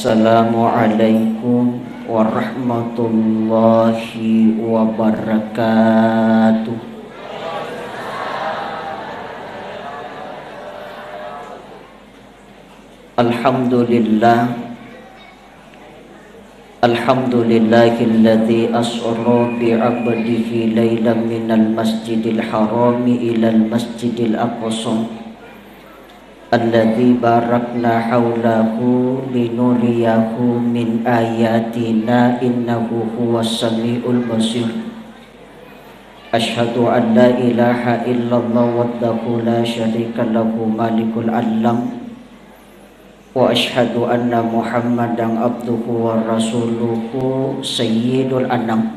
Assalamualaikum warahmatullahi wabarakatuh. Alhamdulillah, alhamdulillahilladzi asra bi'abdihi lailan minal masjidil harami ilal masjidil aqsa alladzi barakna haulahu linuriyahu min ayatina innahu huwas samiul basir. Asyhadu an la ilaha illallah wahdahu la syarika lahu malikul alam wa asyhadu anna muhammadan abduhu wa rasuluhu sayyidul anam.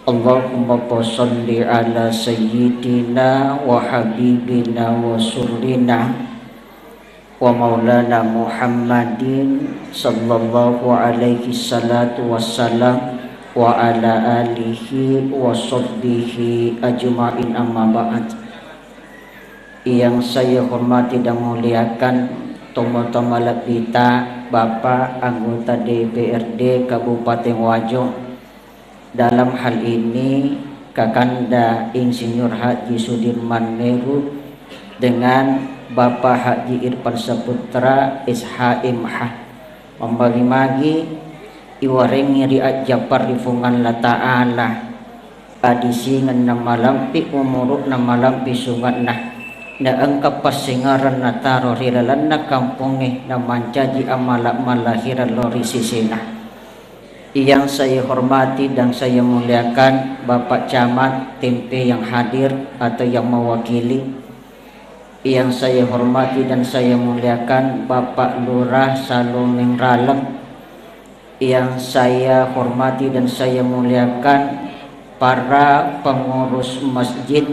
Allahumma sholli ala sayyidina wa habibina wa surrina wa maulana Muhammadin sallallahu alaihi salatu wassalam wa ala alihi wa sahbihi ajma'in, amma ba'd. Yang saya hormati dan muliakan Tomo-tomo Labita, Bapak anggota DPRD Kabupaten Wajo, dalam hal ini Kakanda Insinyur Haji Sudirman Meru dengan Bapak Haji Irfan Saputra SHMH membagi-magi iwarengi riat Japar rifungan la ta'ala adisingan na malampi umuruk na malampi sungat na angka pasingaran na taro rilalan na kampungi na mancaji amalak malahiran lori sisina. Yang saya hormati dan saya muliakan Bapak Camat Tempe yang hadir atau yang mewakili. Yang saya hormati dan saya muliakan Bapak Lurah Salomeng Ralem. Yang saya hormati dan saya muliakan para pengurus masjid,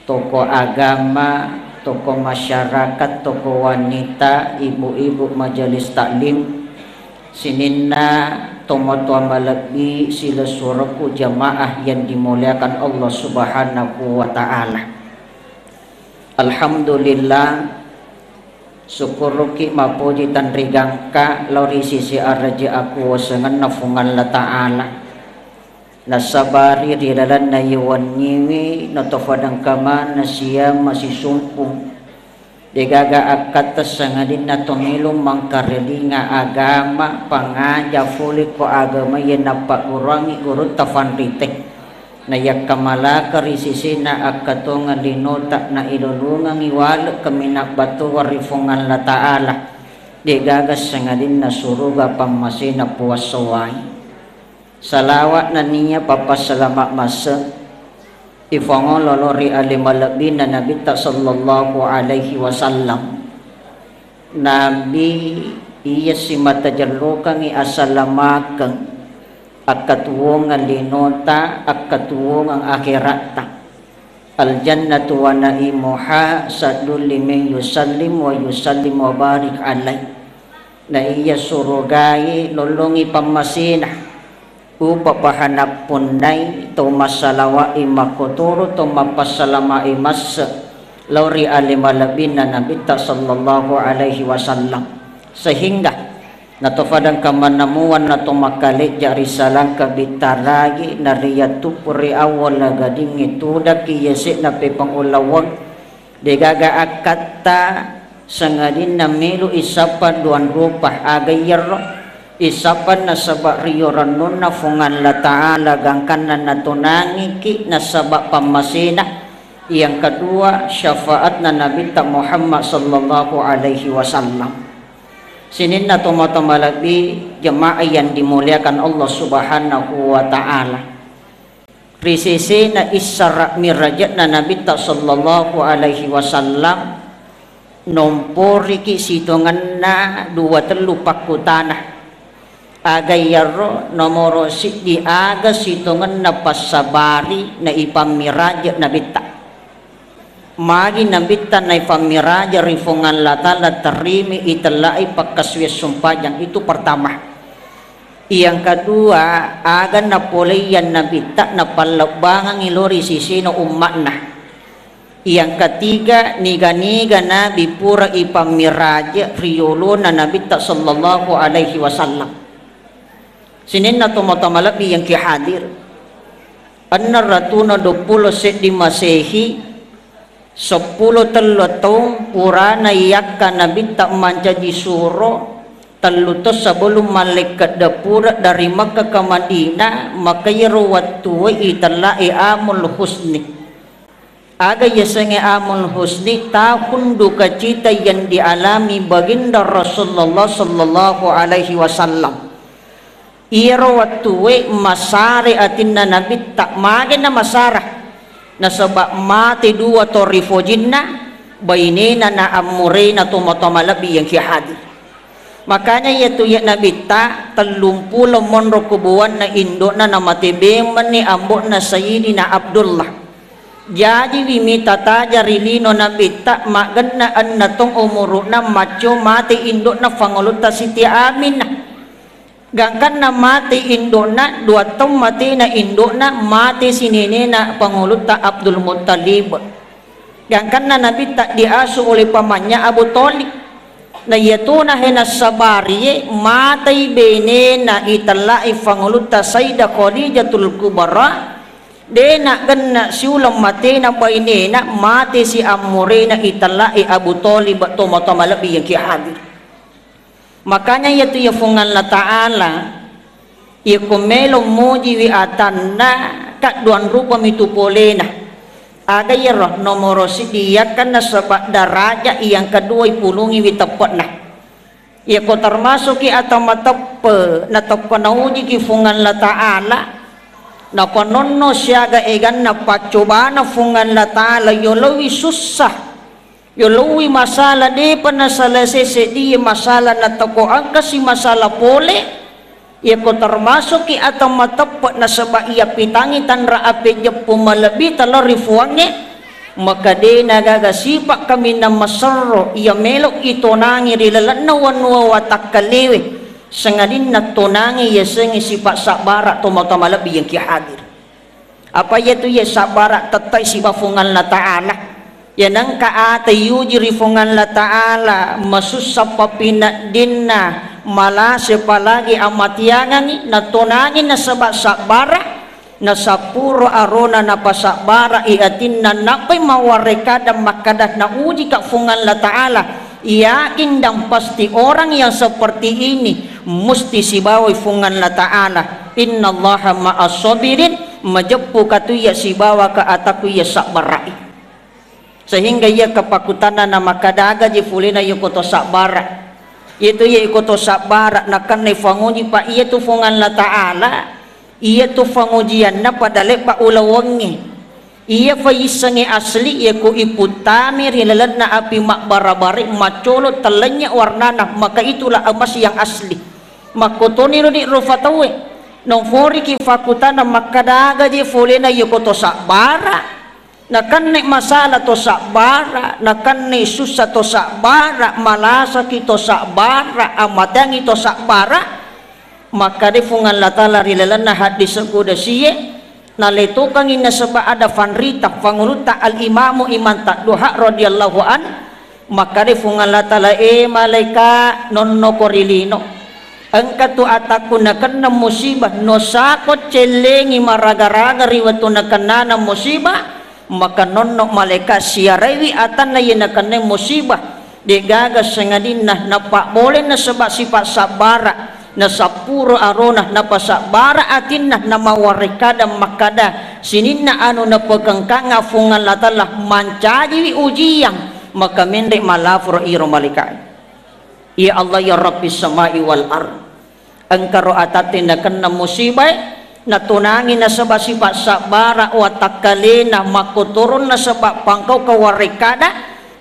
tokoh agama, tokoh masyarakat, tokoh wanita, ibu-ibu majelis taklim, sininna tomatua malabi sila suraku jamaah yang dimuliakan Allah Subhanahu wa ta'ala. Alhamdulillah, syukuruki mapuji tan rigangka lori sisi araja aku wasangan nafungan la ta'ala nasabari ridalan na yuwan nyiwi natofadang kama nasiyam masih sumpung degaga akatas sangadin na tumilong mangkarelinga agama pangaja fuli ko agama yan napakurangi urut tafanritek na yak kamala karisisi na akatungan linota na ilulungang iwalo kami nakbato warifungan la ta'ala degagas sangadin na suruga pamasina puwasaway. Salawat na niya papasalamat masa ifongo lolori alimalabin na Nabi sallallahu alaihi wasallam. Nabi iya si matajalukang iasalamakan akatuwong ang linota akatuwong ang akhirata aljannatu wa naimuha sadul limen yusallim wa barik alay na iya surugay lulungi pamasina upa pahanap punay to masalawa imakuturo to mapasalama imas lauri alimalabin na Nabi sallallahu alaihi wasallam sehingga natofadang kamanamuan na tumakalit jari salang kabitaragi na riyatu puri awal na gading ituda kiyasi na pipangulawag degaga akata sangadin na milu isapan duan rupah agayaro isapan na sabak riyoran nun na fungan la ta'ala gangkan na natunangi ki na sabak pamasina. Yang kedua syafaat na Nabi Muhammad sallallahu alaihi wasallam. Sinin na tumatamalabi jemaah yang dimuliakan Allah Subhanahu wa ta'ala. Risisi na isra' mirajat na Nabi sallallahu alaihi wasallam nompori ki situngan na 23 pakutanah agayaro nomoro di aga situngan na pasabari na ipamirajat na Nabi magi nambita na ipamiraja rifungan latala terimi italai pakaswes sumpajang. Itu pertama. Yang kedua agan na poleyan nabita na palabangang ilori sisino umat na Yang ketiga, niga-niga Nabi pura ipamiraja riolo na Nabi ta sallallahu alaihi wasallam. Sinin na tumatamalabi yang kihadir. Anna ratuna 20 set di Masehi 10 telutong pura na yakka Nabi ta mancaji suro telutos sebelum malaikat dapura dari Makkah ke Madinah maka yarwatu itala'i amul husni. Aga yasenge amul husni tahun duka cita yang dialami baginda Rasulullah sallallahu alaihi wasallam. Iro wattuwe masare atinna Nabi tak magen na masarah na sabak mati dua torifo jinna bainina na amurena tumatamalabi yang kihadi. Makanya yaitu ya Nabi tak telumpulo monro kubuan na indo na matibeman ni ambok na Sayyidina Abdullah. Jadi wimita tajari lino Nabi tak magana an natong umuruna macho mati indok na fanguluta Siti Aminah. Gangkan na mati indok na dua tong mati na indok na mati sinine na panguluta Abdul Muttalib. Gangkan na Nabi tak diasu oleh pamannya Abu Thalib. Na yato na henas sabari mati bene na italai fanguluta Sayyidah Khadijatul Kubra. Dena ganna siulam mati na baine na mati si amure na italai Abu Thalib tumatamalabi yang kihadir. Makanya yaitu ya fungan la ta'ala ya kumelo muji wi atanna kat duan rupa mitu polena aga ya roh nomoro sidia kana sebab daraja yang kedua ipulungi wi tepat nah ya ko termasuk ki atau matepe na tepa na uji ki fungan la ta'ala na panonno siaga egan na pacoba na fungan la ta'ala yolowi susah yolowi masalah de pana selesai dia masalah na toko angka si masalah pole ya ko termasuk ki atau matepat na sebab ia pitangi tanra ape jepu malabi talori fuangnya maka de nagaga sipak kami na masarro ia melok itonangi rilalana wanwa watakalewe sengadin na tonangi ya sengi sifat sabara tomatama lebih yang kihadir apa yaitu ya sabara tatai sifat fungan la ta'ala ya nang kaata yujiri fungan la ta'ala masusap papina dinna malah sepalagi amatiangangi na tonangi na sabak sabara na sapuro arona na pasabara iatin na napay mawarekada makadah na uji ka fungan la ta'ala yakin dan pasti orang yang seperti ini mesti sibawa fungan la ta'ala innallaha ma'as sabirin majepu katu ya sibawa ka ataku ya sabarai sehingga ia kepakutana na makadaga jifulina yukoto sabara itu ya ikoto sabara na kanne fanguji pa iya tu fungan la ta'ala iya tu fangujian na padale pa ulawangi iya faisange asli ya ku iputami rilalan na api mak barabari macolo telenya warnana maka itulah emas yang asli makotoni rodi rufatawe nong fori ki fakutana makadaga je folena yokoto sabara na kanne masalah to sabara na kanne susah to sabara malasa ki to sabara amatangi to sabara maka de fungan la tala rilalan na hadis kuda siye na leto kang ina sebab ada fanrita fanguruta al imamu iman takduha radhiyallahu an maka de fungan la tala malaika nonno korilino angka tu ataku na kana musibah no sakot celengi maraga-raga riwatu na kana musibah maka nonno malaikat siarewi atan na yena kana musibah de gagas sengadinna na pak boleh na sebab sifat sabara na sapuro arona na pasabara atinna na mawarekada makada sininna anu na pagkangkanga fungan latalah mancaji ujian maka mendek malafur iro malaikat ya Allah ya Rabbis samai wal ard angkaro atatin na kana musibah na tunangi na sebab sifat sabara wa takalina makoturun na sebab pangkau kawarekada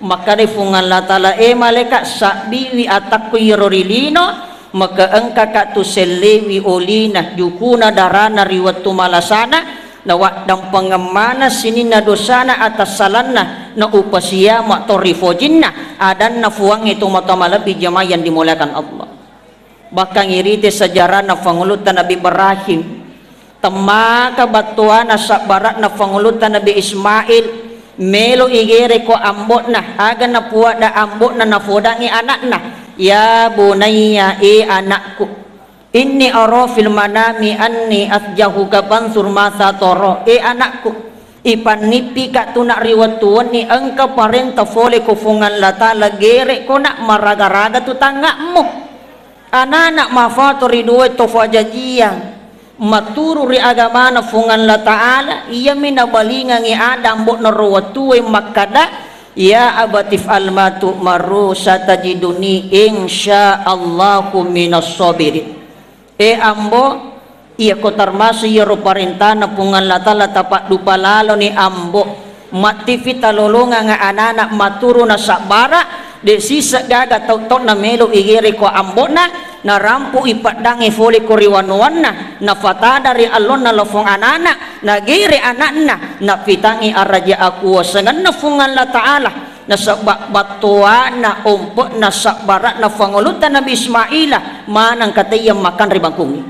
maka de fungan latala malaikat sabiwi ataku yirorilino maka engka katu selewi olina jukuna darana riwatu malasana na wadang pengemana sinina dosana atas salanna na upasia maktorifojinna adan na fuang itu matamalabi jamaah yang dimulakan Allah bahkan irite sejarah na fangulutan Nabi Ibrahim temaka batuana sabarat na fangulutan Nabi Ismail melo igere ko ambot na aga na puwa da ambot na nafodangi anak na ya bunayya anakku inni ara fil manami anni asjahuka pansur masa toro anakku ipanipi ka tunak riwatuan ni engka parenta fole kufungan lata lagere ko nak maragaraga tu tangakmu anak mafatori duwe tofajajian maturu ri agama na fungan la ta'ala iya minabalinga ngi adam bot na ruwatuwe makada ya abatif almatu maru satajiduni insyaallahu minas sabirin ambo iya ko tarmaso iya ro parentana pungan la ta'ala tapak dupa lalo ni ambo matifi talolonga nga anak maturu na sabara de sisa gaga tau na melo igere ko ambo na rampu ipadangi foli ko riwanuan na fata dari allon na lofong anana na gire anakna na pitangi araja aku wasangan na fungan la ta'ala na sabak batua na umpo na sabara na fangulutan Nabi Ismaila manang katayang makan ribangkungi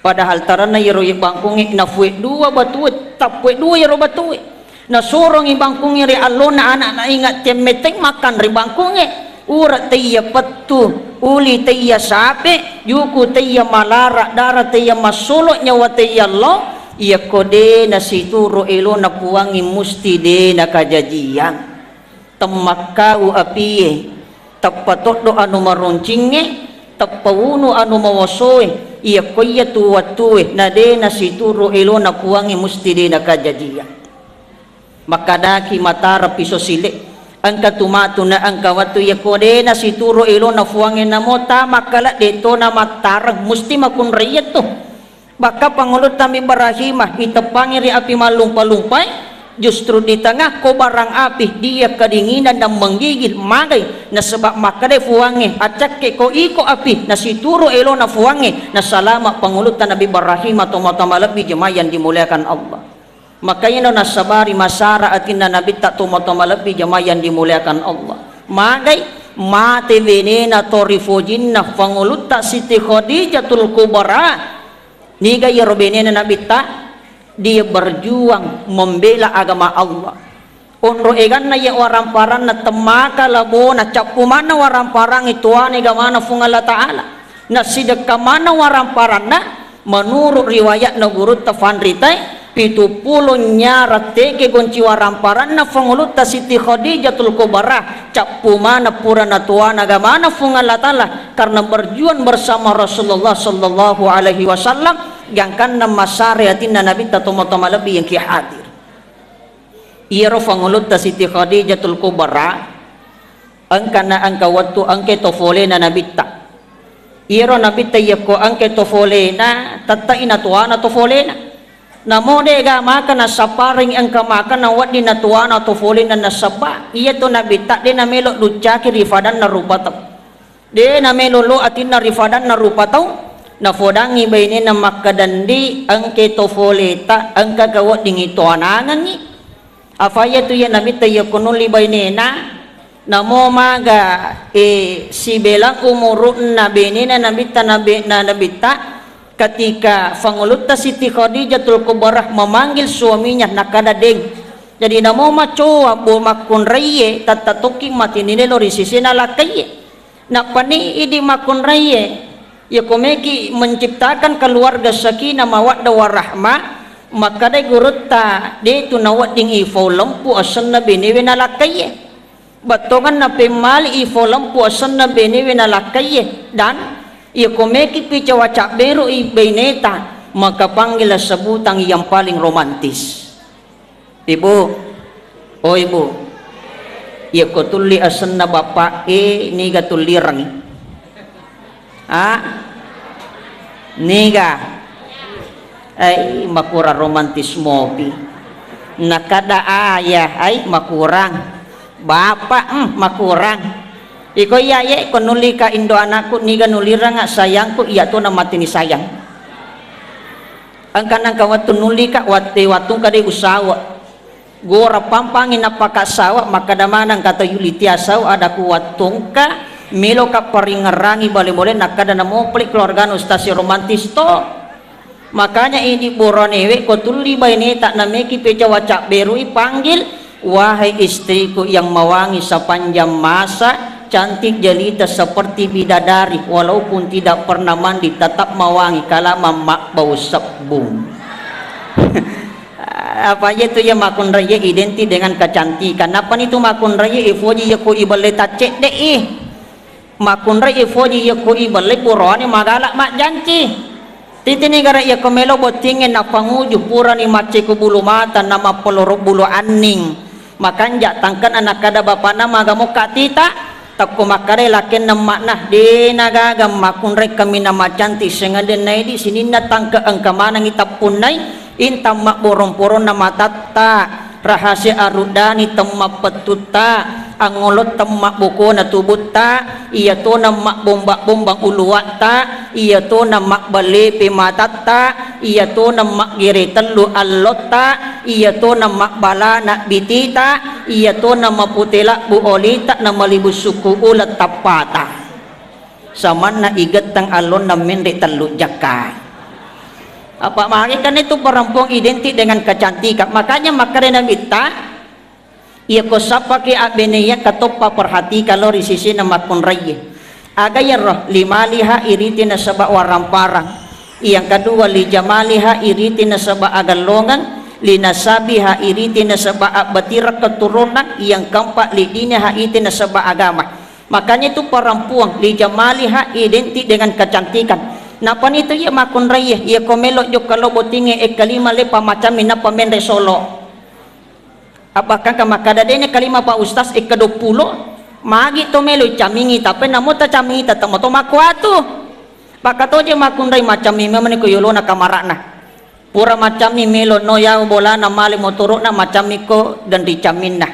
padahal taran na yero ibangkungi na fuwe dua batuwe tapwe dua yero batuwe na surong ibangkungi ri allon na anak na ingat temeteng makan ribangkungi urat tayya patu uli tayya sape yuku tayya malara dara tayya masulok nyawa tayya Allah iya kode na situro elo na puwangi musti de na kajajian temakau apiye tapatot do anu maruncinge tapawuno anu mawasoe iya koya tuwatuwe na de na situro elo na puwangi musti de na kajajian makadaki matara piso silik angka tumatu na angka watu ya kode na situro ilo na fuangin na mo tama kala dito na matarag musti makun riyat to baka pangulot kami barahimah itapangiri api malumpa-lumpay justru di tengah ko barang api dia kedinginan dan menggigil magay na sebab makade fuangin acak ke ko iko api na situro ilo na fuangin na salama pangulot na nabi barahimah tumatamalabi jemayan dimuliakan Allah makanya na nasabari masara atin na nabita tumatamalabi jamayan dimuliakan Allah magay mate venena torifojin na fanguluta Siti Khadijatul Kubra niga yero venena nabita dia berjuang membela agama Allah onro egan na ya orang parang na temaka labo na capumana orang parang ituan egamana fungala ta'ala na sidekamana orang parang na menurut riwayat na guru tafandritai 70 nyara teke gonci waramparan na fanguluta Siti Khadijatul Kubra capumana purana tuana gamana fungan latala karena berjuang bersama Rasulullah sallallahu alaihi wasallam yang kana masariatin nabi tatomotoma lebih yang ki hadir iro fanguluta Siti Khadijatul Kubra angkana angka waktu angke tofole na nabita iro nabita yako angke tofole na tata ina tuana tofole na namo de ga maka na saparing ang kamaka na wat din natuan atau folin na nasaba iya to nabita de na melo lucaki rifadan na rupataw de na melo lo atin na rifadan na rupataw na fodangi bayne na makadandi ang keto foleta ang kagawat ding ito anangan ni afaya to ya nabita ya kunuli bayne na namo maga si belang umurun na bene na nabita na nabita ketika fanguluta Siti Khadijatul Kubra memanggil suaminya nakadadeng jadi namo macoa bo makun raye tatatuking matinile lo risisi na lakaye nak pani idi makun raye ya komeki menciptakan keluarga sakinah mawaddah warahmah maka dai gurutta de tu nawat ding ifo lampu asanna benewe na lakaye batongan na pemali ifo lampu asanna benewe na lakaye dan ia komeki pica wacak beru ibineta maka panggil sebutang yang paling romantis ibu oh ibu ia kotuli asanna bapak niga tulirang niga ay makura romantis mopi nakada ayah ay makurang bapak makurang iko iya ye konuli ka indo anakku niga nulira nga sayangku iya to na mati ni sayang ang kanang kawatu nuli ka wate watung kade usawa gora pampangin napakasawa makadamanang kata yuliti asaw ada ku watung ka milo ka paringerangi bale-bale nakada na mo plik keluarga no stasi romantis to makanya ini boronewe ko tuli baineta na meki peja wacak beru ipanggil wahai istriku yang mewangi sepanjang masa, cantik jelita seperti bidadari, walaupun tidak pernah mandi tetap mewangi kala mamak bau sabun. Apa aja itu ya makun raya identik dengan kecantikan. Apa itu makun raya ifoji ya ku ibale tacek deh makun raya ifoji ya ku ibale purani magalak mak janci. Titi negara ya kemelo botingin na panguju pura ni mace ku bulu mata nama pelorok bulu aning. Makan jak tangkan anak kada bapa nama gamu katita takku makare lakin nama nah di naga gam makun rek kami nama cantik sengaden nai di sini na tangka angka mana ngita punai inta mak borong-borong nama tata rahasia arudani temma petuta angolot temma buku na tubuta iya to nama bombak-bombak uluwata iya to nama bali pimatata iya to nama giri telu allota iya to nama bala na bitita iya to nama putila bu olita nama libu suku ulat tapata saman na igat tang alon na mendik telu jaka. Apa makanya itu perempuan identik dengan kecantikan. Makanya makarena kita ia kosapa ke abeneya katopa perhati kalau di sisi nama kunraya agaya roh lima liha iriti nasaba waramparang yang kedua li jamaliha iriti nasaba agalongan linasabiha iriti nasaba batira keturunan yang keempat lidiniha iriti nasaba agama. Makanya itu perempuan li jamaliha identik dengan kecantikan. Napa itu ya makun raya ya komelok jo kalau botinge kalima lepa macam mina pamendre solo. Apakah kamakada dene kalima pa ustaz ke-20 magi to melo camingi tapi namo ta camingi ta tamo to makuatu. Pakato je makun raya macam mi memang ko yolo na kamarana. Pura macam mi melo no ya bola na mali motoro na macam mi ko dan dicamin na.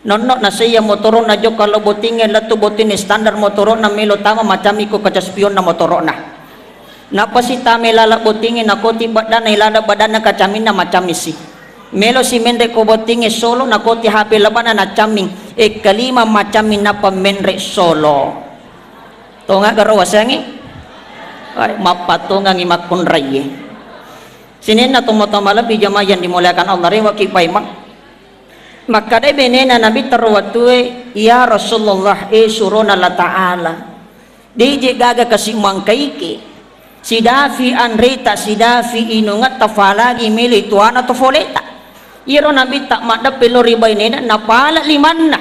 Nonno na saya motoro na jo kalau botinge latu botine standar motoro na melo tama macam mi ko kacaspion na motoro na. Napa si tame lala botingi na koti badan na ilada badan na kacamin na macam isi melo si mendre ko botingi solo na koti hape laban na caming kalima macamin na pamendre solo tonga garo wasangi ay mapatonga ngi makun raye sinin na tumotomala bijama yang dimuliakan Allah rewa kipai mak maka dai benena nabi terwatue ya Rasulullah suruna la ta'ala DJ gaga kasih mangkaiki sidafi anrita sidafi inungat tafalagi mili tuana tofoleta iro nabi tak madap pelo riba inena napala limanna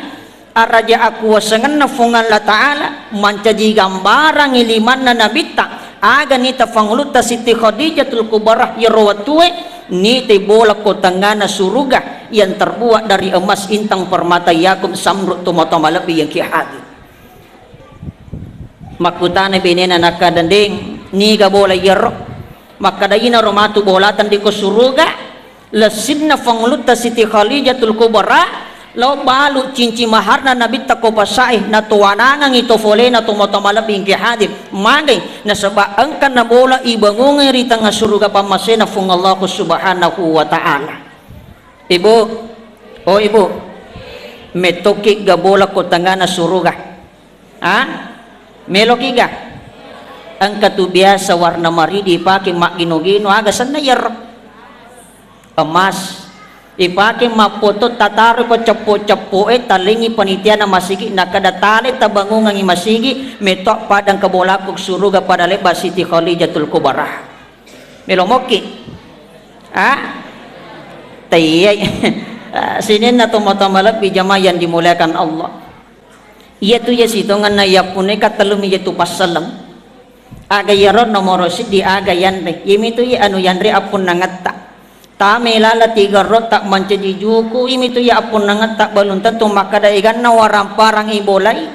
araja aku wasangan na fungan la ta'ala mancaji gambarang ilimanna nabi tak aga ni tafanguluta siti Khadijatul Kubarah iro watue ni te bola kotangana suruga yang terbuat dari emas intang permata Yakub samrut tumata malabi yang kihadi makutane benena nakadanding ni ga bola yerro maka dayina romatu bolatan di kusuruga lesidna fangluta siti Khadijatul Kubra law balu cinci maharna nabi takopasai na tuwanangan ito fole na tumotomalabing kihadim magay na saba angkan na bola ibangungan rita nga suruga pamasena fung Allah subhanahu wa ta'ala ibu oh ibu metoki ga bola ko tanga na suruga ha meloki ga ang katu biasa warna mari dipakai mak gino-gino aga sana yer emas dipakai mak foto tataru ko cepo-cepo talingi panitia na masigi nakadatali tabangungan ngi masigi metok padang kebolakuk suruga pada leba Siti Khadijatul Kubra melomoki tayay sinin na tumotomalap bijama yang dimuliakan Allah iya tu ya sitongan na yapune katalumi yaitu pasalam aga yaron nomor di aga yanre imi tu ya anu yanre apun nangatta tame lala tiga rotak mancaji juku imi tu ya apun nangatta balun tentu maka daigan na waramparang ibolai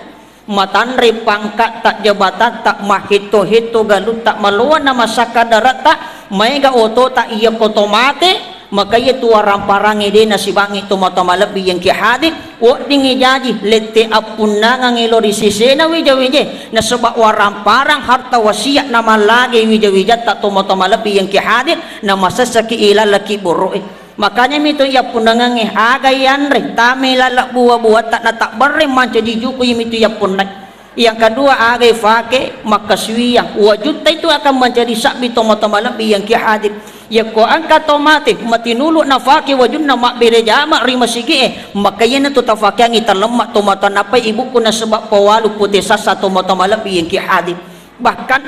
matanre pangkat tak jabatan tak mahito-hito galut tak maluan na masaka darata maiga oto tak iya kotomate maka itu waramparang ide na sibangi tumotomalabi yang kihadik wa dingi jaji lete apun nangang ilori sisena wija-wije na sebab waramparang harta wasiat nama lagi wija-wija tak tumotomalabi yang kihadik na masasaki ilalaki buruk makanya mito ya punangang agayan re tame lalak buah-buah tak na tak barre manca dijuku mito ya punang yang kedua agay fake makaswiyang wajud itu akan menjadi sakbi tumotomalabi yang kihadik ya ko angka tomate matinulu na faki wajun na makbereja rima sige maka yan na tutafaki ang italemak tomata napay ibu ko na sebab pawalu putih sasa tomata malabi yang kihadi. Bahkan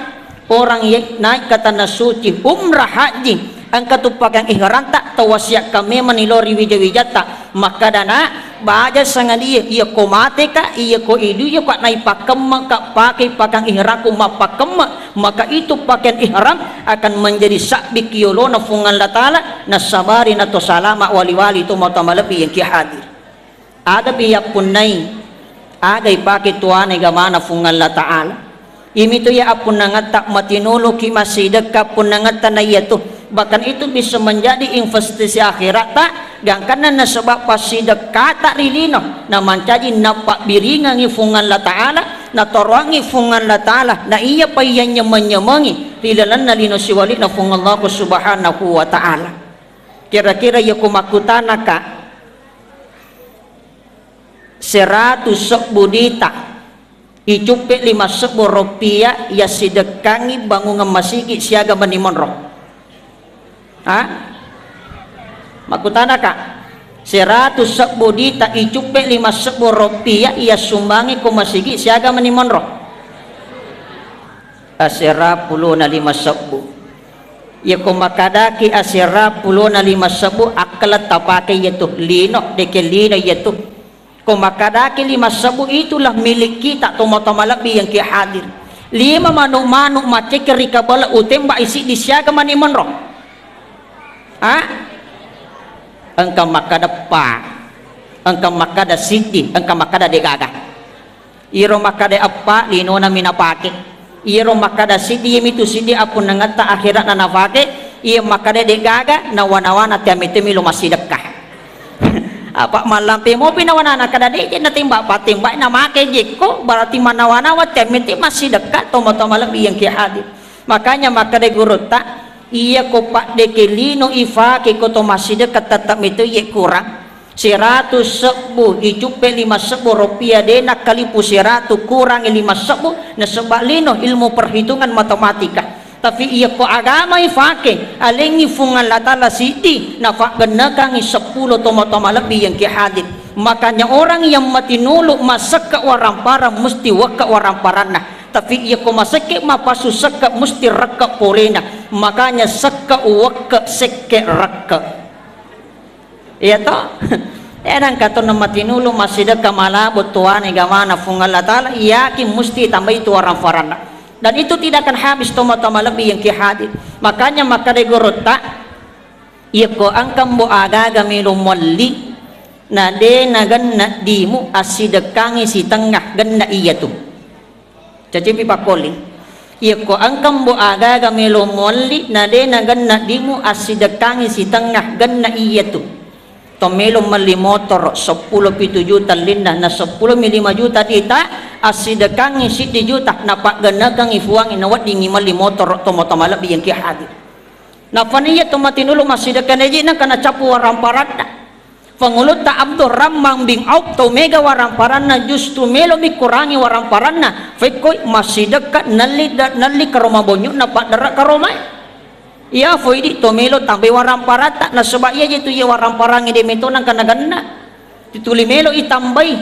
orang yang naik kata nasuci umrah haji ang katupakan ihram tak tawasyak kami menilori wijata maka dana baja sangat dia ko mate ka iya ko idu iya ko naik pakem ka pakai pakang ihram ko mapakem maka itu pakaian ihram akan menjadi sakbi kiolo na fungan la taala na sabari na to salama wali-wali to matamalabi yang kihadir ada biyak punay agay pakai tuane gamana fungan la taala imi to ya apun nangatak matinulo ki masidak ka pun nangata na yato bahkan itu bisa menjadi investasi akhirat tak gangkana na sebab pasidak kata rilino na mancaji napak biringa ngifungan la taala na torangi fungan la taala na iya pa iyan nyemangi rilalan na lino siwali na fungan Allah subhanahu wa ta'ala. Kira-kira ya kumakutana ka 100 budita icupe 50 rupiah ya sidekangi bangungan masigi siaga manimonro. Makutana ka 100 budita icupe 50 rupiah ia sumbangi ko masigi siaga manimonro asira puluh na 50 ya ko makadaki asira puluh na 50 akalat tapake yaitu lino deke lino yaitu ko makadaki 50 itulah milik kita tomatamalabi yang kihadir 5 manu-manu macekeri kabala utemba isi di siaga manimonro engkau makada pa engkau makada sidi engkau makada degaga iro makada apa lino na minapake iro makada sidi yemitu sidi apun nangata akhirat na nafake iya makada degaga na wana-wana tiamite milo masidekah apa malam temo pinawana na kada de na timba patimba na make jeko berarti manawana wa tiamite masidekah tomo-tomo lebih yang kihadir makanya makada guruta iya ko pak dekelino ifake ko to masih dekat tetap itu ye kurang 110 icupe 50 rupiah de nak kali pu 100 kurang 50 na sebab lino ilmu perhitungan matematika tapi iya ko agama ifake alengi fungan latala siti na fa genakang 10 tomo-tomo lebih yang kihadir makanya orang yang matinulu masak ke orang para mesti waka orang parana tapi ia ko masake mapasu saka mesti rakka polena makanya saka wakka seke rakka iya to erang kato na matinulu masida kamala butuan gamana fungal latala yakin mesti tambah itu orang farana dan itu tidak akan habis toma-toma lebih yang kihadid makanya maka de gorota iya ko angkam bo aga milum molli na de na ganna dimu asidekangi si tengah ganna iya tu cacipi pakoli iya ko angkam bo aga gamelo molli na de na ganna dimu asidekangi si tengah ganna iya tu tomelo mali motor 10 juta lindah na 10 5 juta dita asidekangi si juta na pak ganna kang ifuang inawat dingi mali motor tomo-tomo lebih yang kihadir na paniya tomatinulu masidekan eji na kana capu warang parada Pengulut tak Abdurrahman bin Auf to mega warang paranna justru melo dikurangi warang paranna fekoi masih dekat nali ke rumah bonyok na pak darat ke rumah iya foidi to melo tambe warang parata na sebab iya jitu ya warang parangi de metonan kana ganna dituli melo itambai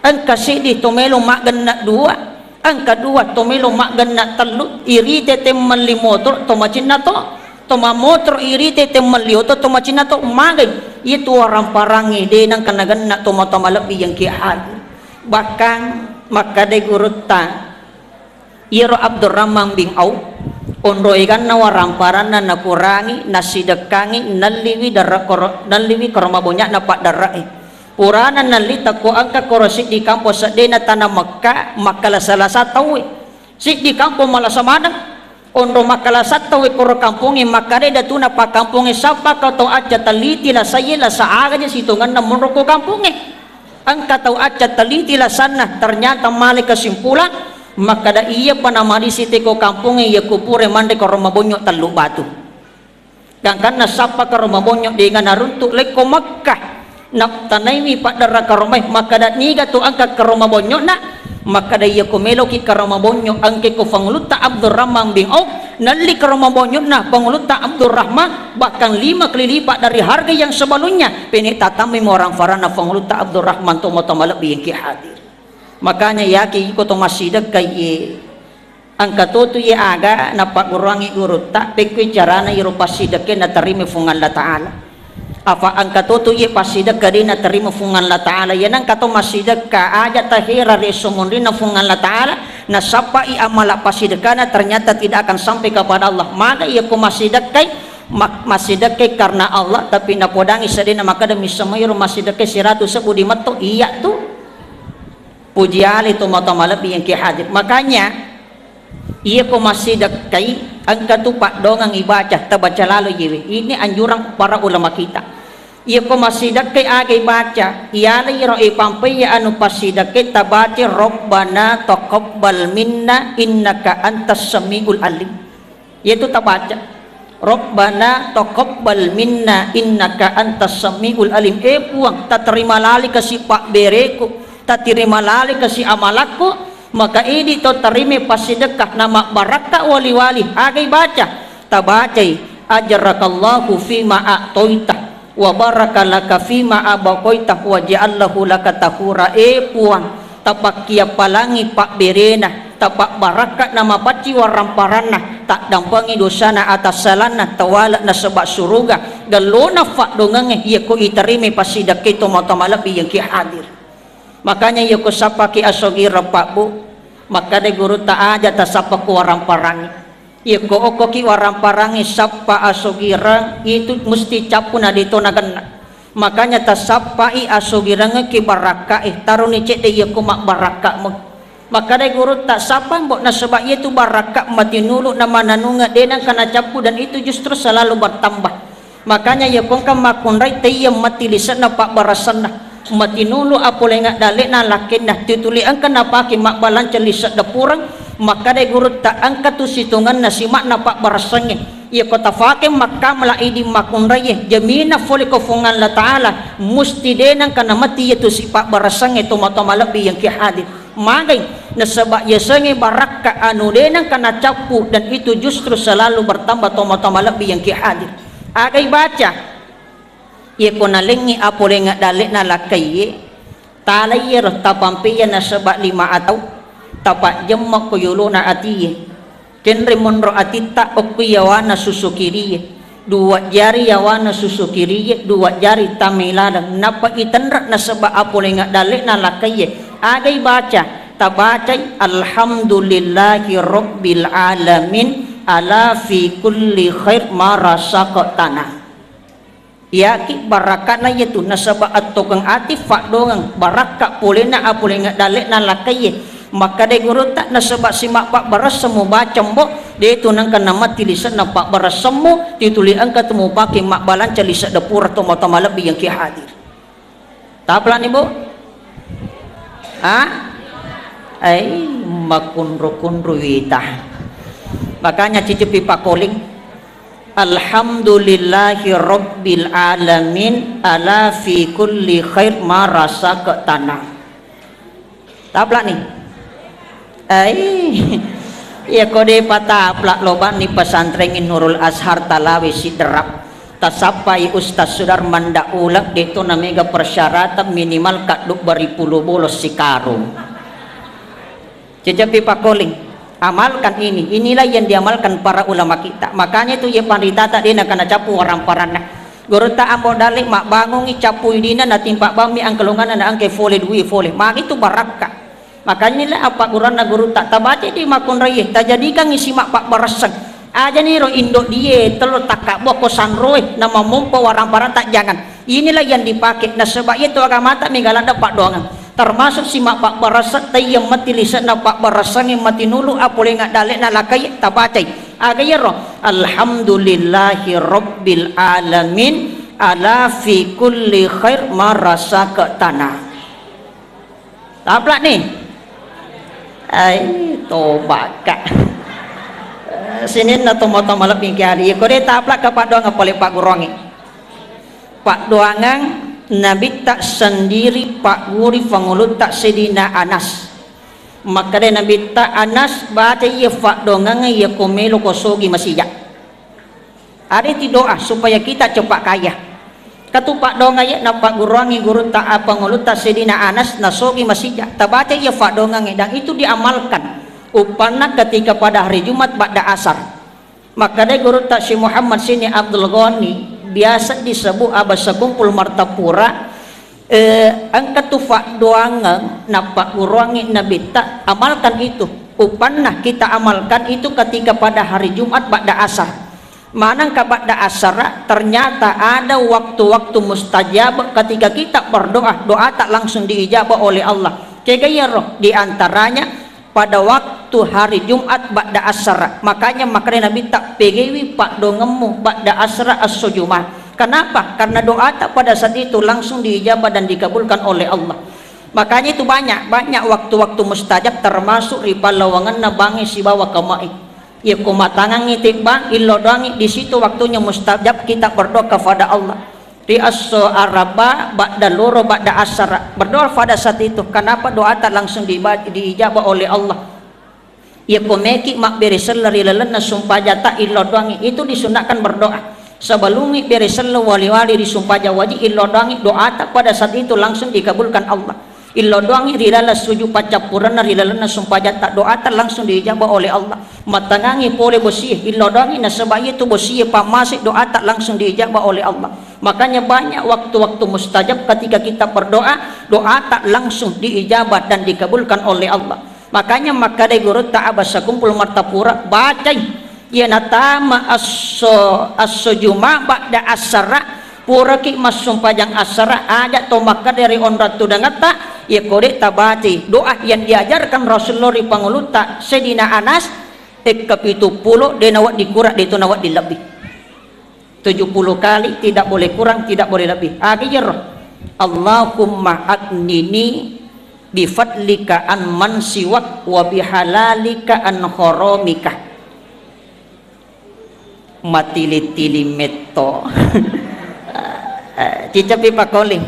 angka sidi to melo mak ganna 2 angka 2 to melo mak ganna 3 iri tete mali motor to macin to toma motor iri tete melioto toma cina to magai itu orang parangi de nang kanagan na toma lebih yang kiad bahkan maka de gurutta iro Abdurrahman bin Auf onroigan na warang parana na kurangi nasidekangi naliwi koroma bonyak na pak darai purana nalita ko angka korosik di kampus de na tanah Mekah makala salah satu sik di kampung malah samadang ondo makala satta we koro kampungi makare datuna pa kampungi sapa ka to aja taliti la sayela saaga nya situngan na monroko kampungi ang katau aja taliti la sana ternyata male kesimpulan maka da iya panamari site ko kampungi ya kupure mande ko romabonyo talu batu dan karena sapa ka romabonyo dengan naruntuk leko Makkah nak tanai pak dara ka romai maka da niga to angka ka romabonyo na maka da iya ko meloki ka romabonyo angke ko fangluta Abdurrahman bin Auf nalik romabonyot na pangulut tak Abdurrahman bahkan 5 kali lipat dari harga yang sebelumnya. Pini tatami orang farana pangulut tak Abdurrahman tu motoma lebih yang hadir. Makanya ya ki ko to masjid kay angka tu ye aga na pagurangi guru tak pekui carana iru pasidake na terima fungan Allah Taala. Apa angka tu ye pasidak kadina terima fungan Allah Taala yanang kato masidak ka aja tahira resumundina fungan Allah Taala na sapa i amala pasidakana ternyata tidak akan sampai kepada Allah. Maka ia ko masidak kay masidak kay karena Allah tapi na podangi sadina maka demi semayur masidak kay siratu sebudi matto iya tu puji ali tu mata malabi yang ki hadir. Makanya ia ko masidak kay angka tu pak dongang ibaca tabaca lalu yewe. Ini anjuran para ulama kita. Ia ko masidak kay agay baca ia iro ipampai ya anu pasidak kay tabaca Rabbana taqabbal minna innaka antas samiul alim. Yaitu tabaca Rabbana taqabbal minna innaka antas samiul alim. Puang tak terima lali kasi pak bereku, tak terima lali kasi amalakku, maka ini to terima pasidekah nama baraka wali-wali agay baca tabacai ajarakallahu fima a'toita wa barakalaka fima abakoita wa ja'allahu laka tahura. Puang tapak kia palangi pak berena tapak baraka nama paci waramparana tak dampangi dosana atas salana tawala na sebab suruga galona fak dongange ia ko iterime pasidak kito matamalabi yang ki hadir. Makanya ia ko sapa ki asogira pak bu maka de guru ta aja ta sapa ko waramparani. Ia ko oko ki waramparani sapa asogira itu mesti capuna dito nagana. Makanya ta sapa i asogira ki baraka taruni cek de ia ko mak baraka mo. Maka de guru tak sapa mbok na sebab ia tu baraka mati nulu na mananunga denang kana capu dan itu justru selalu bertambah. Makanya ia ko kam makunrai te ia mati lisan na pak barasan mati nulu apolenga dalik na lakin na tituli angka na paki mak balan celisat dapurang. Maka de guru tak angkat tu situngan na simak na pak barasangnya ia kota fake makam la idi makunraye jamina foli ko fungan la taala musti denang kana mati itu si pak barasangnya tu mata malabi yang ki hadir. Magai na sebab ya sange baraka anu denang kana capu dan itu justru selalu bertambah to mata malabi yang ki hadir. Agai baca ia ko nalengi apolenga dalik na lakai talay roh tapampiya na sebab 5 atau tapak jemak ko yuluna atiye kenre monro atita okuyawana susukiriye 2 jari yawana susukiriye 2 jari tamiladang napa itendrak na sebab apolenga dalik na lakaye agay baca tabacay alhamdulillahi rabbil alamin ala fi kulli khair marasaka tanah. Yaki barakat na yaitu na sebab atokang ati fak dongang barakat polena apolenga dalik na lakaye. Maka de guru tak na sebab simak pak baras semu baca mbok de itu nang kana mati lisan na pak baras semu dituli angka temu pake mak balan celisa dapur atau mata malabi yang ki hadir. Taplan ibu ai makunru wita. Makanya cicipi pak koling alhamdulillahi rabbil alamin ala fi kulli khair marasa ke tanah. Taplan nih ya kode patah plak loban ni pesantren Nurul Azhar Talawi Sidrap tasapai Ustaz Sudarman Daulak itu namanya persyaratan minimal kaduk beripulo bolos si karung cecapi pakoling amalkan inilah yang diamalkan para ulama kita. Makanya itu ya pandita tak dia nak capu orang parana guru tak ambo dalik mak bangun capu dina na timpak bami angkelungan na angke fole dui fole mak itu barakah. Makanya lah apa Quran na guru tak tabaca di makun raya tak jadikan ngisi mak pak barasan aja nih ro indok dia telur takak buah kosan roy nama mumpa warang parang tak jangan inilah yang dipakai. Nah sebab itu agama tak menggalan dapat doangan termasuk si mak pak barasan tay yang mati lisan na pak barasan yang mati nulu apole ngak dalik na lakai tabacai agaya ro alhamdulillahi rabbil alamin ala fi kulli khair marasa ke tanah. Taplak nih tobat kak sini na tomato malaping kari ko de taplak kapak doang apole pak gurongi pak doangang nabi tak sendiri pak guri pangulut tak sedina Anas maka de nabi ta Anas baca ia fa dongang ia komelo kosogi masijak. Ada ti doa supaya kita cepat kaya. Katupak dongang ya napa gurangi guru ta apa nguluta sedina Anas nasogi masijak. Ta baca ia fa dongang dan itu diamalkan. Upana ketika pada hari Jumat ba'da asar. Maka de guru ta si Muhammad sini Abdul Ghani biasa disebut abasa kumpul martapura. Angkat tufa doangan napa gurangi nabi tak amalkan itu. Upana kita amalkan itu ketika pada hari Jumat ba'da asar. Manangka ba'da asar ternyata ada waktu-waktu mustajab ketika kita berdoa, doa tak langsung diijabah oleh Allah. Kegaya roh diantaranya pada waktu hari Jumat ba'da asar. Makanya Nabi tak pegewi pak dongemu ba'da asar as-sujumah. Kenapa? Karena doa tak pada saat itu langsung diijabah dan dikabulkan oleh Allah. Makanya itu banyak waktu-waktu mustajab termasuk ripa lawangan nabangi si bawa kemai. Ya kumatangan ngitik bang illo doangi di situ waktunya mustajab kita berdoa kepada Allah. Di aso araba ba'da loro ba'da asar berdoa pada saat itu. Kenapa doa tak langsung diijabah oleh Allah? Ya komeki mak beresel lari lelena sumpah jata illo doangi itu disunahkan berdoa. Sebelum beresel wali-wali disumpah jawaji illo doangi doa tak pada saat itu langsung dikabulkan Allah. Illo doangi rilala suju pacapurana rilala sumpah jata doa tak langsung diijabah oleh Allah. Matangangi pole bosih illo doangi nasabaya itu bosih pamasik doa tak langsung diijabah oleh Allah. Makanya banyak waktu-waktu mustajab ketika kita berdoa, doa tak langsung diijabah dan dikabulkan oleh Allah. Makanya maka de guru tak abasa kumpul martapura bacai ya natama as-sujuma ba'da asara pura ki masum pajang asara ada to maka dari onratu dangata ya kode tabati doa yang diajarkan Rasulullah di panguluta sedina Anas kapitu pulo de nawat dikurak de itu nawat dilebih 70 kali tidak boleh kurang tidak boleh lebih. Akhir Allahumma agnini bifadlika an man siwak wa bihalalika an haramika matili-tili meto cicapi pakoling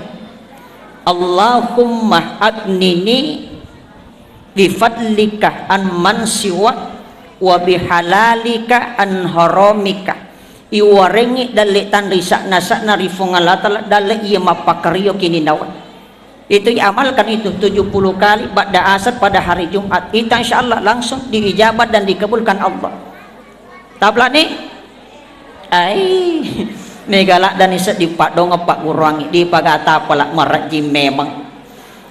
Allahumma agnini bifadlika an man siwak wa bihalalika an haramika iwarengi dalik tanrisak nasak narifungalatala dalik iya mapakariyo kini nawan itu diamalkan itu 70 kali ba'da asar pada hari Jumat itu insyaallah langsung diijabat dan dikabulkan Allah. Tabla nih megalak dan isa di pak dong pak gurangi di pagata pala maraji memang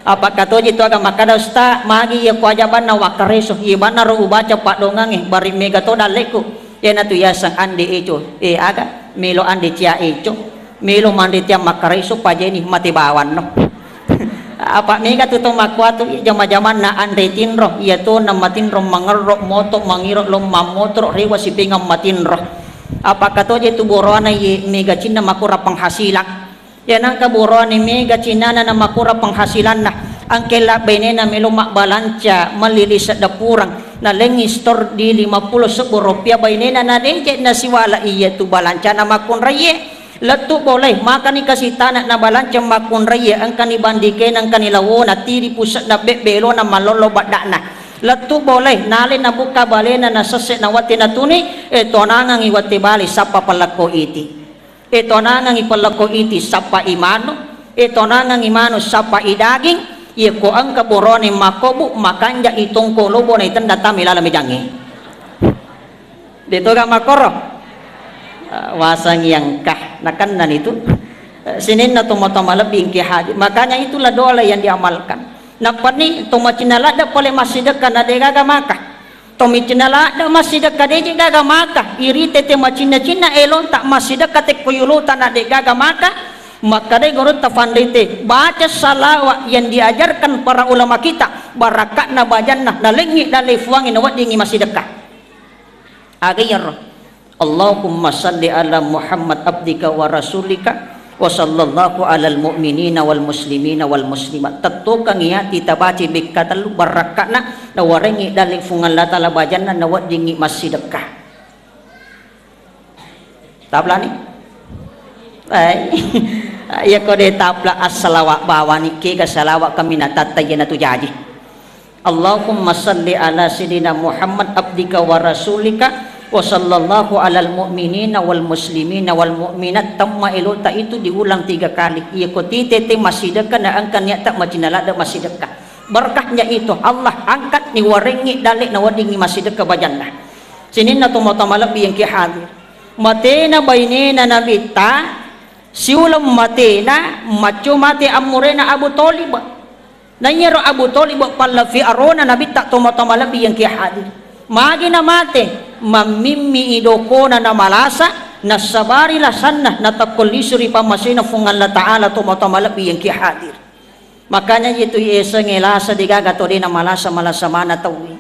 apa kata itu agama kada usta magi ya kewajiban na wakareso ibana ro baca pak dongangi bari mega to daleku ya natu ya sang ande eco aga melo ande cia eco melo mande tia makareso pajeni mati bawan no apa mega tu makwatu jama-jaman na ande tinro ya to na matinro mangerro moto mangiro lom mamotro rewa sipingam matinro apa kata itu borona ye mega cina makura penghasilan ya nangka borona mega cina na makura penghasilan na angkela benena melumak balanca melilis ada kurang na lengi store di 50 rupiah benena na dengke na siwala iya tu balanca na makun raye letu boleh maka ni kasih tanah na balanca makun raye angka ni bandike angka ni lawona tiri pusat na belo na malolo badana letu boleh nali na buka balena na sese na wati na tuni tonangang iwati bali sapa palako iti tonangang ipalako iti sapa imano tonangang imano sapa idaging iya ko ang kaborone makobu makanja itong kolobo na itanda tamilala mejangi dito ka makoro wasang yang kah nakan itu sinin na tumotoma lebih kihadi makanya itulah doa yang diamalkan. Napani to machinalada pole masidaka na de gaga maka to machinalada masidaka de gaga maka irite te machina elon tak masidaka te kuyuluta na de gaga maka de guru tafandite baca salawat yang diajarkan para ulama kita barakat na bajanna na lengi dalai fuangin wat dingi masidaka agayar Allahumma salli ala Muhammad abdika wa rasulika wa sallallahu alal mu'minina wal muslimina wal muslimat tatto kang iya titabaci bikatalu barakana na warengi dali fungal latala bajanna na wadingi masidekah tabla ni ya kode tabla as-salawat bawani ke ka salawat kami natatay na tu jadi Allahumma salli ala sayyidina Muhammad abdika wa rasulika wa sallallahu alal mu'minina wal muslimina wal mu'minat. Tamma ilota itu diulang 3 kali. Ia kotite te masih dekat na angkan ya tak majinala da masih dekat. Berkahnya itu Allah angkat ni warengi dalik na wadingi masih dekat bajanna. Sinin na tumata malabi yang ki hadir. Matena bainena nabita siulam matena macu mate amurena Abu Talib. Nanyero Abu Talib palla fi arona nabi tak tumata malabi yang ki hadir. Magi na mate mamimmi idokona na malasa nasabari lasanna natakullisuri pamasina fungan la ta'ala tumata malabi yang ki hadir. Makanya itu isa ngelasa digagato din na malasa mana tawi.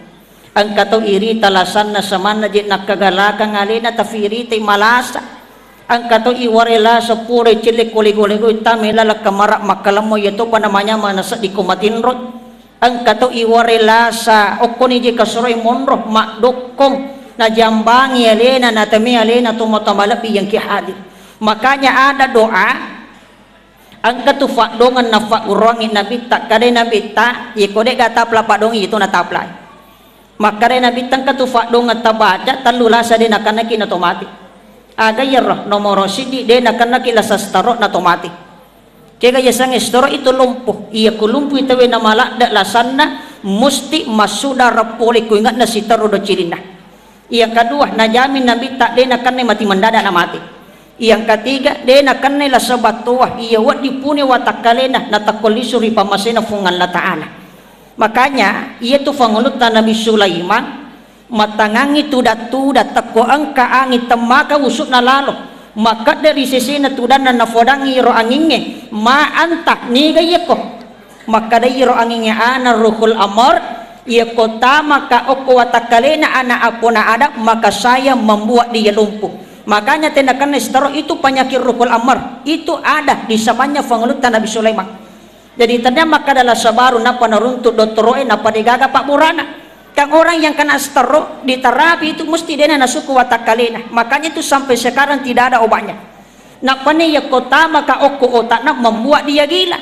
Ang kataw irita lasanna samana di nakagalakan ngalina tafirita malasa. Ang kataw iwarela sa pure cilik kuligo-ligo itamela la kamara makalamo yato pa namanya manasa di kumatinrot. Ang kataw iwarela sa okoni di kasuroy monro makdokom na jambangi alena na tami alena tumatamalapi yang kihadir. Makanya ada doa ang katufa dongan na fa urangin nabita kade nabita ikode gatapla pa dong itu nataplay. Makare nabitang katufa dongan tabaca talulasa din akan na otomatik. Aga yerro nomoro sidi din akan na sa staro na otomatik. Kaya yasang staro itu lumpuh. Iya kulumpuh itawe na malak da lasanna musti masuda rapoli ku ingat na sitaro do cirina. Yang kedua najamin nabita din akan na mati mendadak na mati. Yang ketiga din akan na lasabatuah iya wat dipuni watakalena na takolisuri pamasena fungan la ta'ala. Makanya ia tu fangulut Nabi Sulaiman matangangi tudat takko angka angit temaka usuk na lalo maka dari sisi na tudan na nafodangi ro anginge ma antak ni gayeko maka dari ro anginge ana ruhul amor ia kota maka oko watakalena ana apona ada maka saya membuat dia lumpuh. Makanya tindakan istaro itu penyakit ruhul amor itu ada di samanya fangulut Nabi Sulaiman. Jadi ternyata maka adalah sabaru napa naruntut doktoroe napa digaga Pak Burana. Kang orang yang kena stro di terapi itu mesti dia nasuku watakalena. Makanya itu sampai sekarang tidak ada obatnya. Nakpane ya kota maka oko otakna membuat dia gila.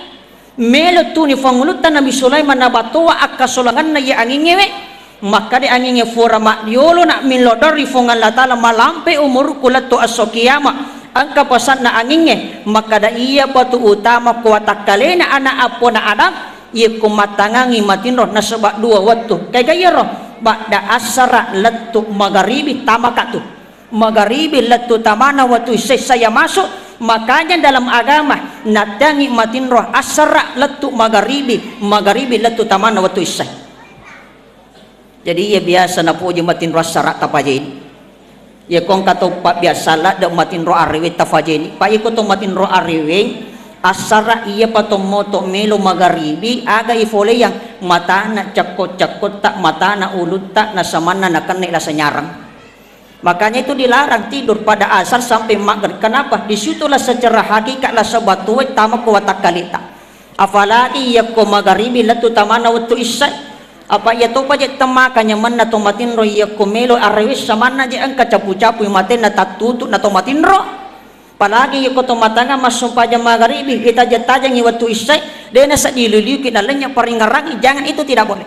Melo tu ni fangulutan Nabi Sulaiman na batoa akasolangan na ya angingewe. Maka di anginge fora mak diolo nak milodori fongan latala malampe umur kulato asokiyama. Ang kapasan na anginge maka da iya patu utama kuwatakalena anak apo na adam. Ia kumatangangi matinroh na sebab 2 waktu kaya gaya roh bakda asara letu magharibi tamakatu magharibi letu tamana waktu saya masuk. Makanya dalam agama natangi matinroh asara letu magharibi letu tamana waktu isay. Jadi ia biasa na puji matinroh asara tapajin ia kong kato pa biasa la da matinroh ariwi tafajin pa iko to matinroh ariwi asara iya patomoto melo magharibi aga ifole yang mata na cakot tak mata na ulut tak na samana na kanela senyarang. Makanya itu dilarang tidur pada asar sampai maghrib. Kenapa? Disitulah secara hakikat lah sebatu tama kuwatakalita. Apalagi ya ko magharibi latu tamana waktu isya. Apa ya to paje tamakanya manna tomatin ro ya ko melo arwis samana je angka capu-capu mate na tatutu na tomatin ro. Palagi yung kutumatanga masumpa dyan magharibi kita jatajang iwatu isay dena sa dililiukin alanya paringarang jangan itu tidak boleh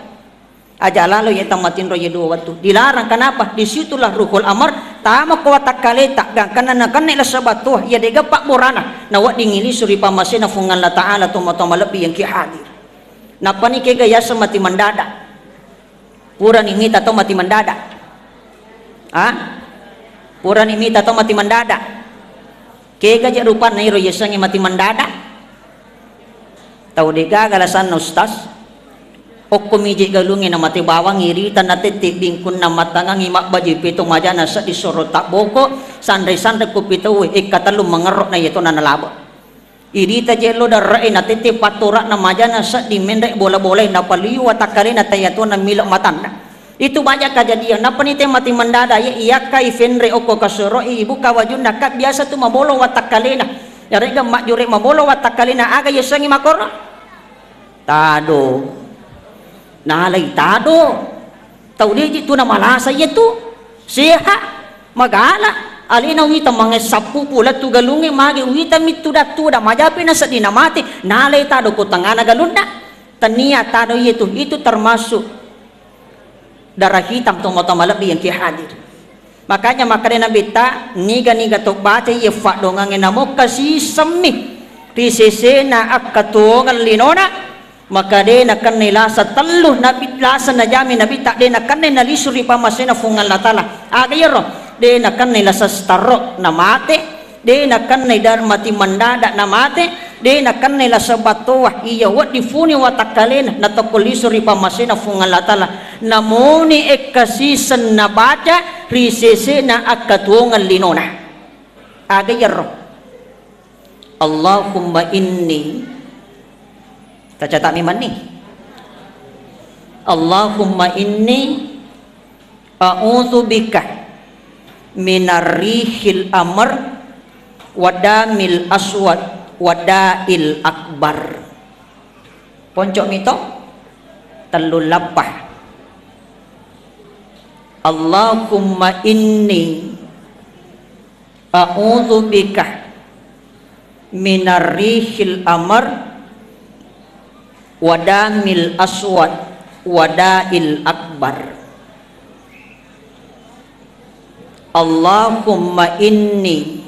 aja lalu ya tamatin ro ya 2 waktu dilarang. Kenapa? Disitulah ruhul amar tama kuwatakaleta gang kanana kanila sabatuh ya dega Pak Burana na wat dingili suri pamasina fungan la ta'ala tumatama lebih yang kihadir napa ni kaya gaya mati mendadak puran imita to mati mendadak puran imita to mati mendadak kega ja rupan nairo yesangi mati mendadak tau dega galasan ustaz okko miji galungi na mati bawang iritan na titik bingkun na matangang imak baji pito majana sa disoro tak boko sandai-sandai kupito ikatalum mengerok na ito na nalabo irita jelo darai na titik paturak na majana sa dimendek bola-bola na paliu watakari na tayato na milok matanda. Itu banyak kejadian. Napa nih mati mendada ya iya kai fenre oko kasoro ibu kawajun nakat biasa tu mabolo watakalena. Ya rega mak jure mabolo watakalena aga yesangi makoro. Tado. Nalay tado. Tau dia itu na malasa itu. Siha magala. Alina wita mga sapu pula tu galungi magi wita mitu da majapi na sa dinamati. Nalay tado ko tangana galunda. Tania tado itu termasuk darah hitam tu motomalab yang ki hadir. Makanya Nabi ta niga to baca ye fa dongang namo kasih semmi risese na akatungan linona maka de na kan nilasa talluh nabi lasa na jami nabi tak de na kan na lisuri pamasena fungal latala agayro de na kan nilasa starro na mate de na kan dar mati mandada na mate de na kan nilasa batuwa iya wat difuni watakalen na tokolisuri pamasena fungal latala namuni ekasisan na baca risese na akatungan linona agayro Allahumma inni catat miman nih Allahumma inni a'udzubika minarrihil amr wadamil aswad wadail akbar poncok mito telu lapah Allahumma inni a'udzubika minarrihil amr wadamil aswad wadail akbar Allahumma inni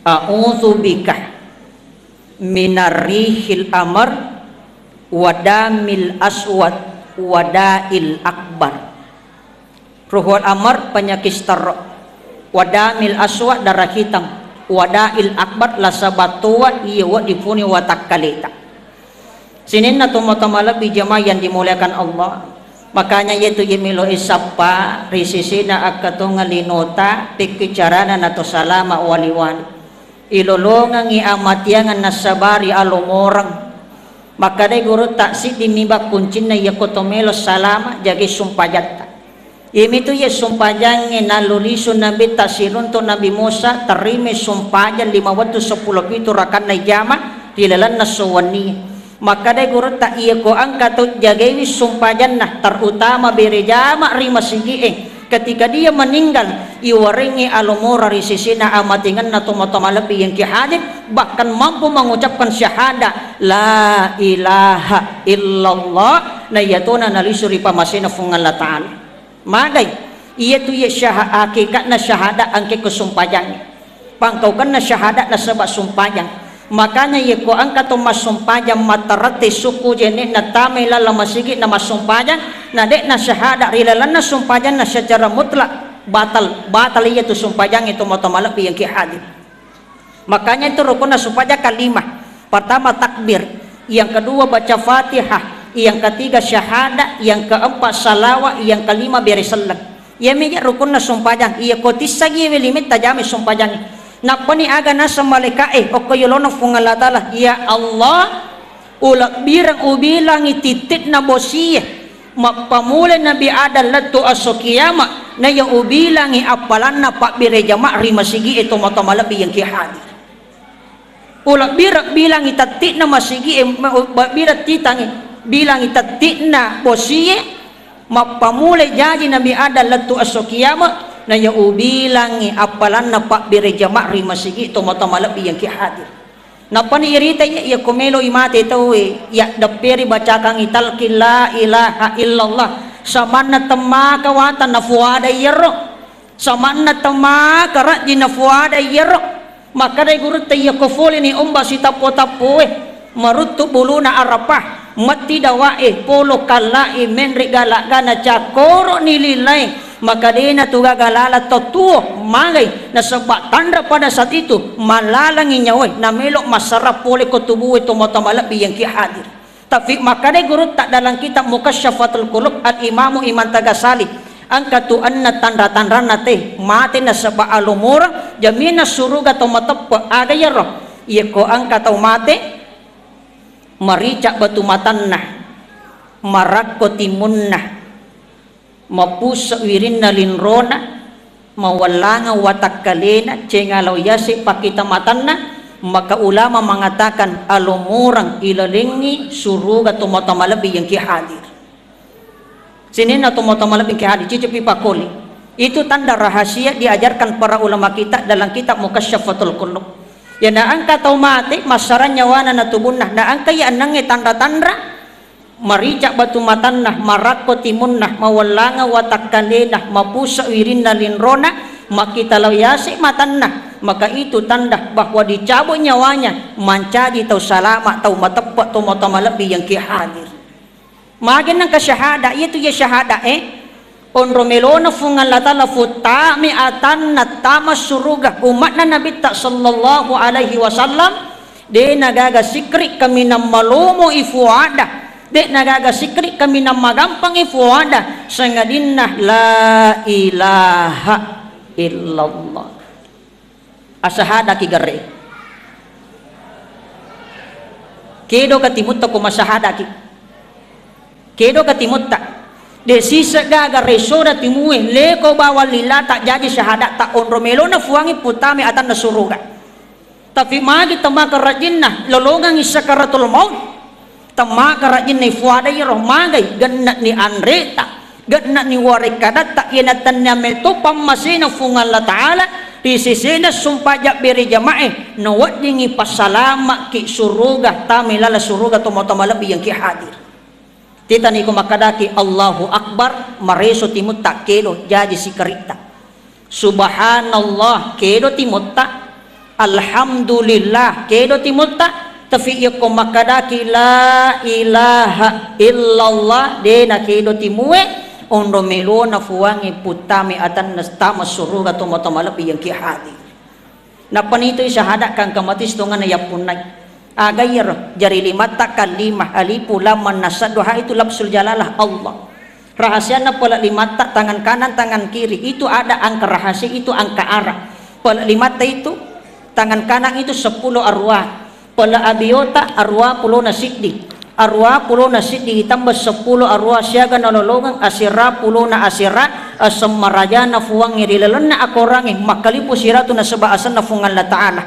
a'udzubika minarrihil amr wadamil aswad wadail akbar. Ruhul amr penyakit starro, wadamil aswad darah hitam, wadail akbar lasabatua iya wa difuni watakkalita. Sinin na tumatamala bijama yang dimuliakan Allah. Makanya yaitu yemilo isapa risisina akatunga linota pikicarana nato salama waliwali. Ilolongang iamatiangan nasabari alumorang. Maka day guru taksi dimibak kuncin na yakotomelo salama jagi sumpajatta. Imi tu ye sumpajang nalulisun nabi tasirun to nabi Musa terime sumpajan 510 itu rakan na jama dilalan nasawani. Maka day guru tak iya ko angkat tu jagawi sumpajan nah terutama berejama rima sigieng ketika dia meninggal iwaringi alumura risisina amatingan na tumatamalabi yang kihadir bahkan mampu mengucapkan syahada la ilaha illallah na yatuna nalisuri pamasina fungan la ta'ala magay iya tu ya hakikat na syahada angke kesumpajang pangkaukan na syahada na sebab sumpajang. Makanya ye ko angka to masumpajang matarate suku jenih na tamela la masigi na masumpajang na dek na syahada rilalan na sumpajang na secara mutlak batal iya tu sumpajang itu motomalak yang ki hadir. Makanya itu rukun na sumpajang kalimah. Pertama takbir, yang kedua baca Fatihah, yang ketiga syahada, yang keempat salawat, yang kelima berisalam. Ya meja rukun na sumpajang iya ko tisagi limit tajami sumpajang. Napani aga nasa malikae o kayolona fungalatala ya Allah ulak birang ubilang ititit na bosiye mapamule nabi ada latu asokiyama na yung ubilang apalan na pak birejama rimasigi ito matamalabi yang kihadi ulak bilang itatit na masigi birat titang bilang itatit na bosiye mapamule jaji nabi ada latu asokiyama na yung ubilangi apalan na pak birejama rimasigi ito matamalabi yang kihadir na paniirita ya kumelo imate ito ya dapiri bacakang italki la ilaha illallah saman na tamakawatan na fuada yero saman na tamakara di na fuada yero maka day guru tayo kufuli ni umba si tapo-tapo marutu bulu na arapah mati dawae polo kalai menri galagana cakoro nililay maka dia na tuga galala totuo magay na sebab tanda pada saat itu malalangi nyawa na melok masarap pole ko tubuh itu motamalabi yang kihadir tapi maka dia guru tak dalam kitab Mukasyafatul Qulub at Imamu Iman Tagasali angkatu anna tanda-tanda nate mati na sebab alumura jamina suruga to matapa ada ya roh iya ko angkatau mate maricak batu matanna marakko timunna mapusa wirinna linrona mawalanga watakkalena cengalaw yasi pakita matanna maka ulama mengatakan alumurang ilalingi suruga tumatamalabi yang kihadir sinin na tumatamalabi yang kihadir cicipi pakoli itu tanda rahasia diajarkan para ulama kita dalam kitab Mukasyafatul Qulub ya na angka tau mati masaran nyawana na tubunah na angka ya anangnya tanda-tanda maricak batu matannah marakko timunnah mawallanga watakkandenah mapusa wirinna linrona makita lawyasi matannah, maka itu tanda bahwa dicabut nyawanya mancadi tau salama tau matepat tau matamalabi yang kihadir magin ng kasyahada itu ya syahada on romelona fungan latala futa mi atan na tama suruga umat na nabi ta sallallahu alaihi wasallam de nagaga sikri kami na malumo ifuada de nagaga sikri kami na magampang ifuada sangadinna la ilaha illallah asahada kigare kedo katimutta ko masahada ki kedo katimutta de sisa gaga resora timue leko bawal lila tak jadi syahadat tak on romelo na fuangi putame atan na suruga tapi magi tamaka rajinna lolongang isakaratul maut tamaka rajinna fuada yero magai ganna ni anreta ganna ni warikadat tak yenatan nyameto pammasina fungal la ta'ala di sisina sumpajak beri jamae nawat dingi pasalama ki suruga tamilala suruga tomo-tomo lebih yang ki hadir tita ni kumakadaki Allahu Akbar mareso timut tak kelo jadi si kerita subhanallah kelo timut tak alhamdulillah kelo timut tak tapi ya kumakadaki la ilaha illallah dena kelo timue ondo melona fuangi putami atan nastama suruga tomo-tomo lebih yang ki hadir na panito syahadat kang kamatis tungan na yapunay agayr jari lima tak kalimah alifu lam nasad doa itu labsul jalalah Allah rahasia na pala lima tak tangan kanan tangan kiri itu ada angka rahasia itu angka arah pala lima tak itu tangan kanan itu 10 arwah pala abiyota arwah 10 nasiddi arwah 10 nasiddi ditambah 10 arwah siaga nololongang asira 10 na asira asamaraja na fuang ngirilalan na akorangi makalipu siratu na sabaasan na fungan la ta'ala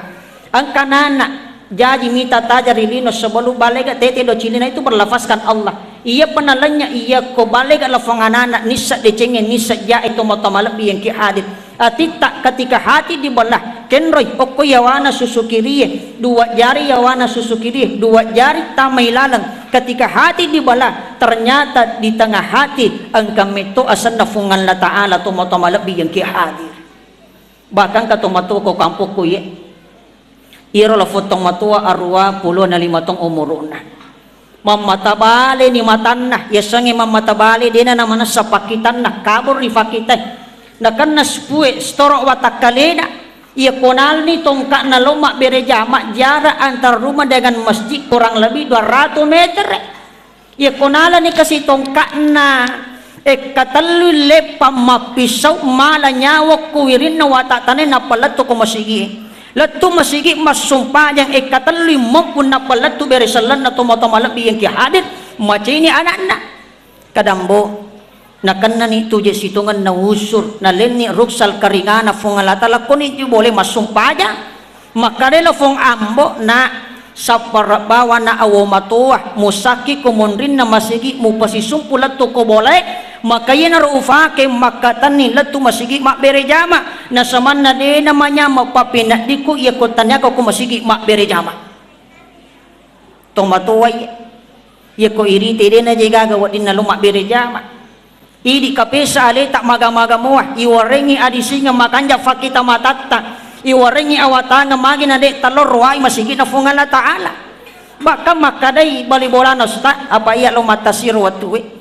ang kanana jadi mita tajari lino sebelum balega tete do cilina itu berlafazkan Allah ia penalanya ia ko balega lafanganana nisa decenge nisa ja itu matamalabi yang ki hadit atita ketika hati dibelah kenroy oko yawana susukiri dua jari yawana susukiri dua jari tamai lalang ketika hati dibelah ternyata di tengah hati engkau meto asanna fungan la ta'ala to matamalabi yang ki hadir bahkan katomato ko kampuku ye iro la fotong matua arwa 15 umuruna mamatabale ni matanna yasangi mamatabale dina namana sapakitan na kabur ni fakitay nakan naspue storo watakalena ia konal ni tongka na loma berejama jarak antar rumah dengan masjid kurang lebih 200 meter ia konala ni kasi tongka na katalu lepa mapisau mala nyawak kuwirin na watatane na palato ko masigi latu masigi masumpa yang ikatali maupun napalatu berisalan na tomo-tomo lebih yang kihadir macini anak-anak kadambo nakan na ni tuje situngan na usur na leni ruksal karingana fungalata lakoni boleh masumpa aja makarela fung ambo na sa bawa na awomatuah musaki kumunrin na masigi mupasisumpulat to ko boleh makaya na ruufake makatani latu masigi mak berejama na saman na de namanya mapapinat di ko iya kotanya ko masigi mak berejama tomatuway iya ko irite de na jega gawat din na lumak berejama idi kapesa ale tak maga-maga muah iwarengi adisinga makanja fakita matatta iwarengi awatanga magina de talor ruai masigi na fungala ta'ala baka makadai balibola nosta apa iya lo matasir watuwe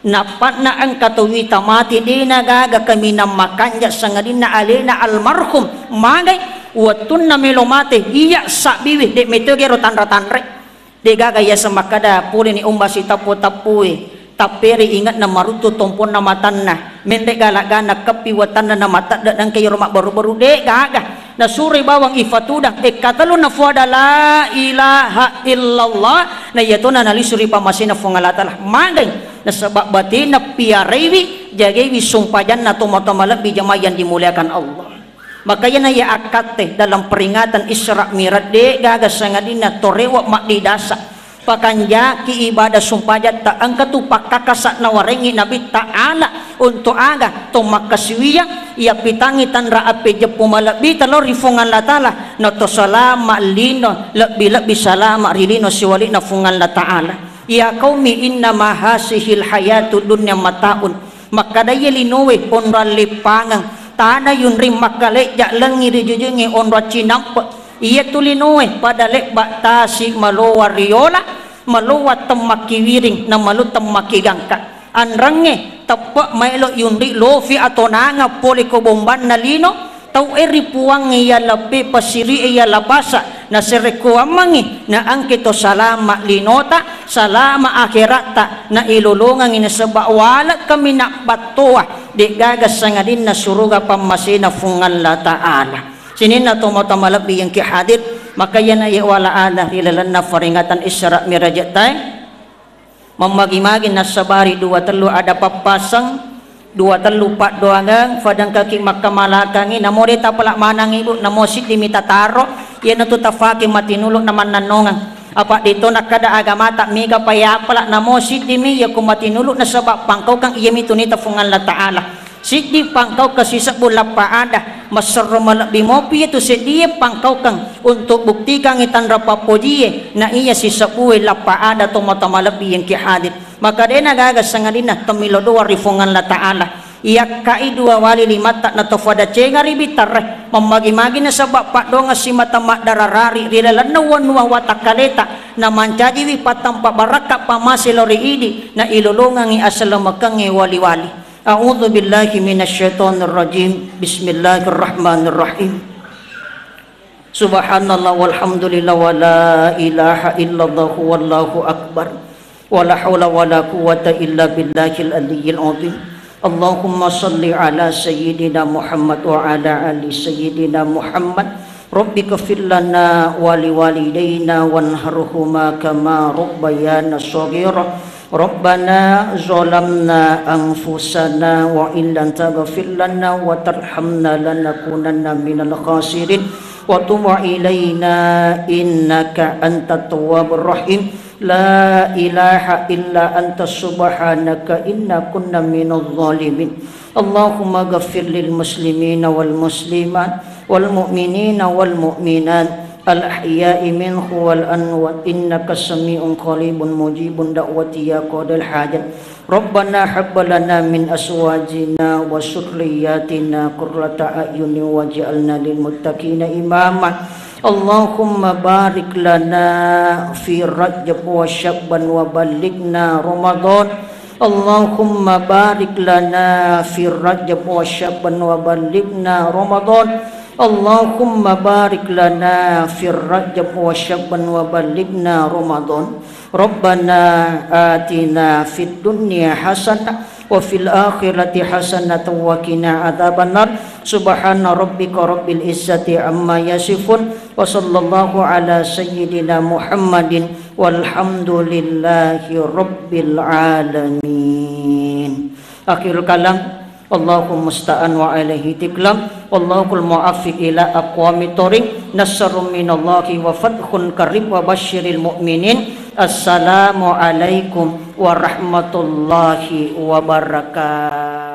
napat na ang katuwita mati di nagaga kami na makanja sangadin na alena almarhum magay watun na melomate iya sa biwi de metogero tanra-tanre de gagaya sa makada puli ni umbasi tapu-tapuwe taperi ingat na maruto tompon na matan na mende galagana kapiwatan na mata dan kayo rumak baru-baru de gaga na suri bawang ifatuda katalo na fuada la ilaha illallah na yato na nalisuri pamasina fungalatalah magay na sabab batin na piyarewi jagawi sumpajan na tumatamalabi jamayan dimuliakan Allah makanya na ya akate dalam peringatan Isra Mi'raj de gagasangadin na torewa makdidasa pakanja ki ibadah sumpajat ta angka tu pakakasak na warengi nabi ta'ala untuk aga to makaswiya ia pitangi tanra ape jepu malabi talor rifungan la ta'ala na to salama lino lebih salama rilino siwali na fungan la ta'ala ya qaumi innama hasihil hayatud dunya mataun makadaya linowe onra lipangang tada yun rim makale ja lengi rijujungi onra cinamp iya tulinowe pada lek batasi malowa riola malowa temaki wiring na malu temaki gangka anrange tapak mailo yunri lofi atau nanga poli ko bomban na lino tau eri puang iya lapi pasiri iya lapasa na sereko amangi na angkito salama linota salama akhirata na ilulungan ina sabak wala kami nak batoa di gagas sangadin na suruga pamasina fungan la ta'ala sinin na tumatamalabi yang kihadir maka yan ay wala ala hilalan na faringatan isra mirajat tay mamagi-magi na sabari dua telu ada papasang dua telu pak doangang fadang kaki makamalakangi namo reta palak manang ibu namo sit dimita taro ia natu tafaki matinulok naman nanongang apa dito nakada agama tak miga paya palak namo sit dimi ya kumatinulok na sabak pangkau kang iya mitunita fungan la ta'ala sit di pangkau kasisa bula paada masarro malak bimopi itu sit dia pangkau kang untuk bukti kang itan rapapodie na iya sisa buwe la paada to matamalabi yang kihadit maka dia nagagas sangadina tamilodo rifungan la ta'ala iya kai dua wali lima tak na tofada cenga ribitar mamagi-magi na sabak pak donga si matamak dararari rilalan na wanwa watakaleta na mancaji wi patampa baraka pamasilori idi na ilulungan i asalamakangi wali-wali a'udzu billahi minasyaitonir rajim bismillahirrahmanirrahim subhanallah walhamdulillah wala ilaha illallah wallahu akbar wala haula wala quwwata illa billahil aliyyil azim Allahumma salli ala sayyidina Muhammad wa ala ali sayyidina Muhammad rabbi ighfir lana wa liwalidayna wanharhuma kama rabbayana shaghira rabbana zalamna anfusana wa in lam taghfir lana wa tarhamna lanakunanna minal khasirin wa tub ilaina innaka antat tawwabur rahim la ilaha illa anta subhanaka inna kunna minadh zalimin Allahumma ghafir lil muslimina wal muslimat wal mu'minina wal mu'minat al ahya'i minhu wal amwat innaka sami'un qaribun mujibun da'wati ya qadal hajat Rabbana hab lana min aswajina wa surriyyatina qurrata a'yunin waj'alna lil muttaqina imama Allahumma barik lana fi Rajab wa Sya'ban wa balighna Ramadan Allahumma barik lana fi Rajab wa Sya'ban wa balighna Ramadan Allahumma barik lana fi Rajab wa Sya'ban wa balighna Ramadan Rabbana atina fid dunya hasanah wa fil akhirati hasanatan wa qina adzabannar subhana rabbika rabbil izzati amma yasifun wa sallallahu ala sayyidina Muhammadin walhamdulillahi rabbil alamin akhirul kalam Allahumma musta'an wa alaihi tiklam wallahul mu'affiq ila aqwamit thoriq nasrun minallahi wa fathun karim wa basyiril mu'minin assalamu alaikum warahmatullahi wabarakatuh.